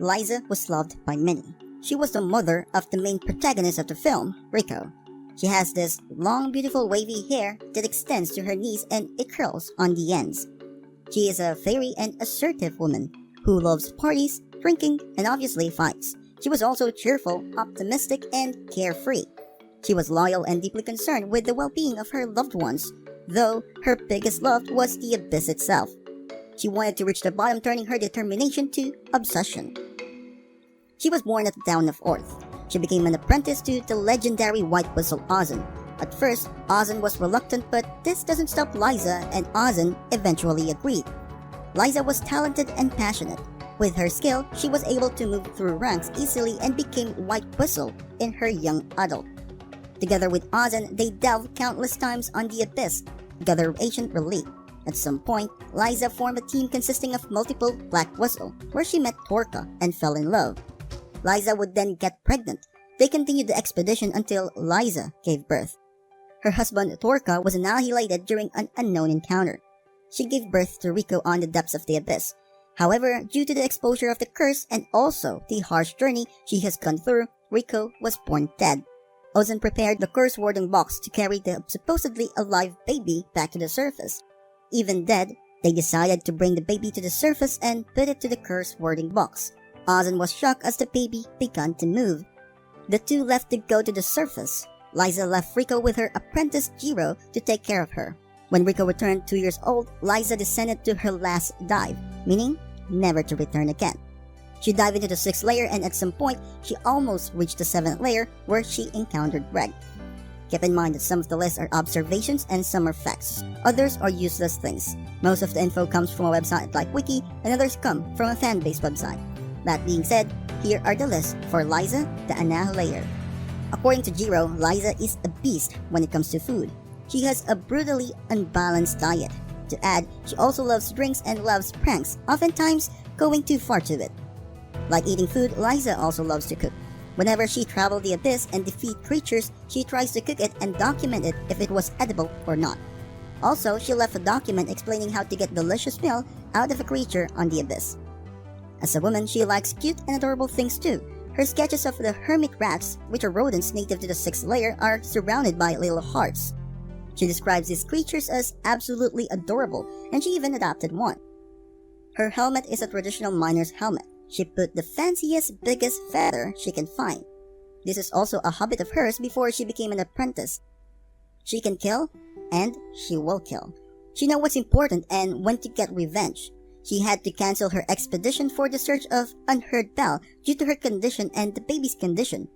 Lyza was loved by many. She was the mother of the main protagonist of the film, Rico. She has this long, beautiful wavy hair that extends to her knees and it curls on the ends. She is a fairy and assertive woman who loves parties, drinking, and obviously fights. She was also cheerful, optimistic, and carefree. She was loyal and deeply concerned with the well-being of her loved ones, though her biggest love was the abyss itself. She wanted to reach the bottom, turning her determination to obsession. She was born at the town of Orth. She became an apprentice to the legendary White Whistle Ozan. At first, Ozan was reluctant, but this doesn't stop Lyza, and Ozan eventually agreed. Lyza was talented and passionate. With her skill, she was able to move through ranks easily and became White Whistle in her young adult. Together with Ozan, they delved countless times on the abyss, gather ancient relic. At some point, Lyza formed a team consisting of multiple Black Whistle, where she met Torka and fell in love. Lyza would then get pregnant. They continued the expedition until Lyza gave birth. Her husband Torka was annihilated during an unknown encounter. She gave birth to Rico on the depths of the abyss. However, due to the exposure of the curse and also the harsh journey she has gone through, Rico was born dead. Ozan prepared the curse warding box to carry the supposedly alive baby back to the surface. Even dead, they decided to bring the baby to the surface and put it to the curse warding box. Ozan was shocked as the baby began to move. The two left to go to the surface. Lyza left Rico with her apprentice Jiro to take care of her. When Rico returned 2 years old, Lyza descended to her last dive, meaning never to return again. She dived into the 6th layer and at some point, she almost reached the 7th layer where she encountered Greg. Keep in mind that some of the lists are observations and some are facts. Others are useless things. Most of the info comes from a website like Wiki and others come from a fanbase website. That being said, here are the lists for Lyza The Annihilator. According to Jiro, Lyza is a beast when it comes to food. She has a brutally unbalanced diet. To add, she also loves drinks and loves pranks, oftentimes going too far to it. Like eating food, Lyza also loves to cook. Whenever she travels the abyss and defeats creatures, she tries to cook it and document it if it was edible or not. Also, she left a document explaining how to get delicious meal out of a creature on the abyss. As a woman, she likes cute and adorable things too. Her sketches of the hermit rats, which are rodents native to the 6th layer, are surrounded by little hearts. She describes these creatures as absolutely adorable, and she even adopted one. Her helmet is a traditional miner's helmet. She put the fanciest, biggest feather she can find. This is also a habit of hers before she became an apprentice. She can kill, and she will kill. She knows what's important and when to get revenge. She had to cancel her expedition for the search of Unheard Bell due to her condition and the baby's condition.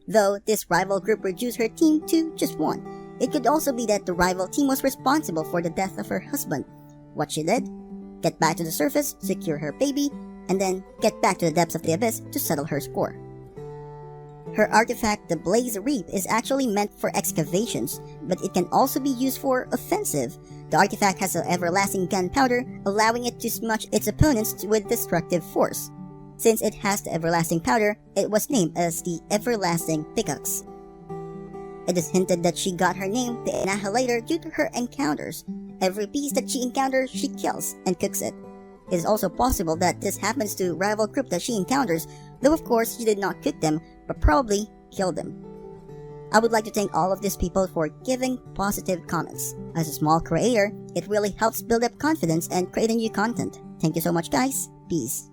Though this rival group reduced her team to just one. It could also be that the rival team was responsible for the death of her husband. What she did? Get back to the surface, secure her baby, and then get back to the depths of the abyss to settle her score. Her artifact, the Blaze Reap, is actually meant for excavations, but it can also be used for offensive. The artifact has an everlasting gunpowder, allowing it to smudge its opponents with destructive force. Since it has the everlasting powder, it was named as the Everlasting Pickaxe. It is hinted that she got her name, the Annihilator, due to her encounters. Every beast that she encounters, she kills and cooks it. It is also possible that this happens to rival group that she encounters, though of course she did not cook them, but probably kill them. I would like to thank all of these people for giving positive comments. As a small creator, it really helps build up confidence and create new content. Thank you so much guys. Peace.